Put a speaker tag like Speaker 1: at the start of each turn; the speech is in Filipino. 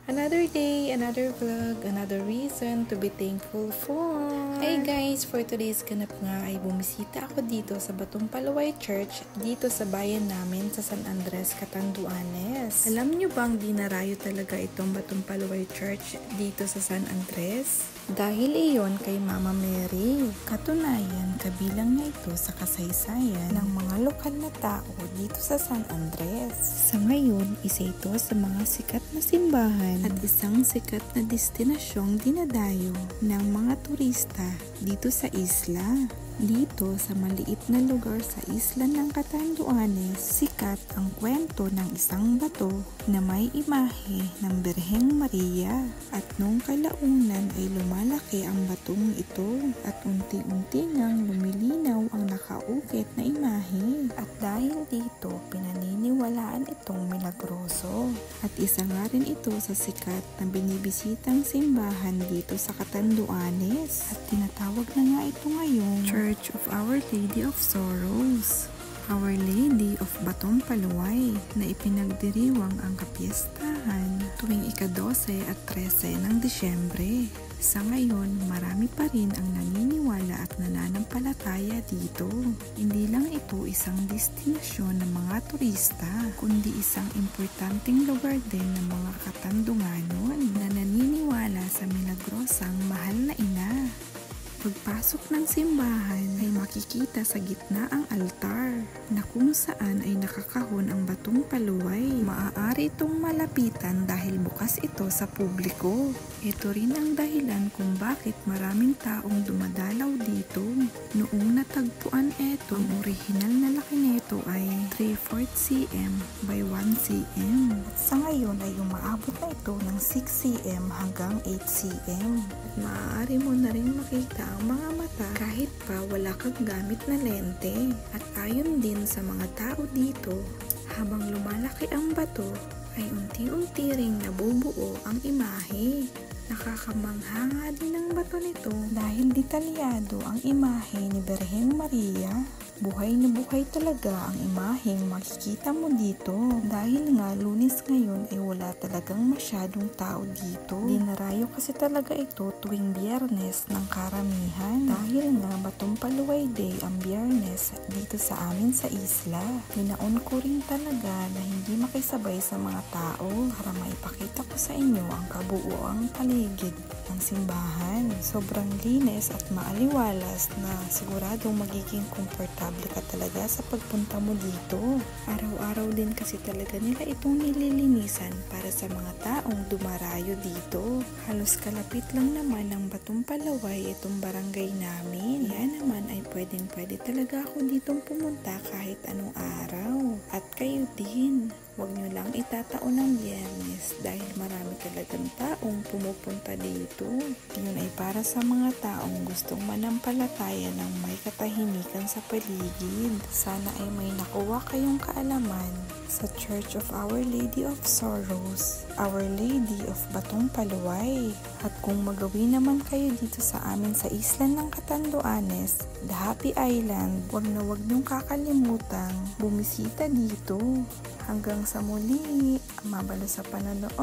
Speaker 1: Another day, another vlog, another reason to be thankful for. Hey guys, for today's ganap nga ay bumisita ako dito sa Batong Palaway Church dito sa bayan namin sa San Andres, Catanduanes. Alam nyo bang dinarayo talaga itong Batong Palaway Church dito sa San Andres? Dahil iyon kay Mama Mary. Katunayan, kabilang na ito sa kasaysayan ng mga lokal na tao dito sa San Andres. Sa ngayon, isa ito sa mga sikat na simbahan at isang sikat na destinasyong dinadayo ng mga turista dito sa isla. Dito sa maliit na lugar sa isla ng Catanduanes, sikat ang kwento ng isang bato na may imahe ng Birheng Maria. At nung kalaunan ay lumalaki ang batong ito at unti-unti ngang lumilinaw ang nakaukit na imahe. At dahil dito, pinaniniwalaan itong milagroso. At isa nga rin ito sa sikat na binibisitang simbahan dito sa Catanduanes. At tinatawag na nga ito ngayong Church of Our Lady of Sorrows, Our Lady of Batong Palaway, na ipinagdiriwang ang kapiestahan tuwing ika-12 at 13 ng Disyembre. Sa ngayon, marami pa rin ang naniniwala at nananampalataya dito. Hindi lang ito isang destinasyon ng mga turista, kundi isang importanteng lugar din ng mga Katandunganon na naniniwala sa milagrosang mahal na ina. Pagpasok ng simbahan ay makikita sa gitna ang altar na kung saan ay nakakahon ang batong paluway. Maaari itong malapitan dahil bukas ito sa publiko. Ito rin ang dahilan kung bakit maraming taong dumadalaw dito. Noong natagpuan ito, ang orihinal na laki nito ay 3/4 cm by 1 cm. At sa ngayon ay umaabot na ito ng 6 cm hanggang 8 cm. At maaari mo na rin makita ang mga mata kahit pa wala kang gamit na lente. At ayon din sa mga tao dito, habang lumalaki ang bato ay unti-unti ring nabubuo ang imahe. Nakakamangha nga din ang bato nito dahil detalyado ang imahe ni Birheng Maria. Buhay na buhay talaga ang imaheng makikita mo dito. Dahil nga Lunes ngayon ay wala talagang masyadong tao dito. Dinarayo kasi talaga ito tuwing Biyernes ng karamihan. Dahil nga Batong Paluway Day ang Biyernes dito sa amin sa isla. Hinaon ko rin talaga na hindi makisabay sa mga tao para maipakita ko sa inyo ang kabuuang paligid ng simbahan. Sobrang linis at maaliwalas na siguradong magiging komportable ka talaga sa pagpunta mo dito. Araw-araw din kasi talaga nila itong nililinisan para sa mga taong dumarayo dito. Halos kalapit lang naman ng Batong Palaway itong barangay namin. Yan naman ay pwede talaga ako ditong pumunta kahit anong araw. At kayo din. Huwag nyo lang itataon ng Biyernes dahil marami talagang taong pumupunta dito. Yun ay para sa mga taong gustong manampalataya ng may katahimikan sa paligid. Sana ay may nakuha kayong kaalaman sa Church of Our Lady of Sorrows, Our Lady of Batong Paluway. At kung magawi naman kayo dito sa amin sa isla ng Catanduanes, The Happy Island, huwag nyong kakalimutan bumisita dito. Hanggang sa muli, mabalo sa panonood.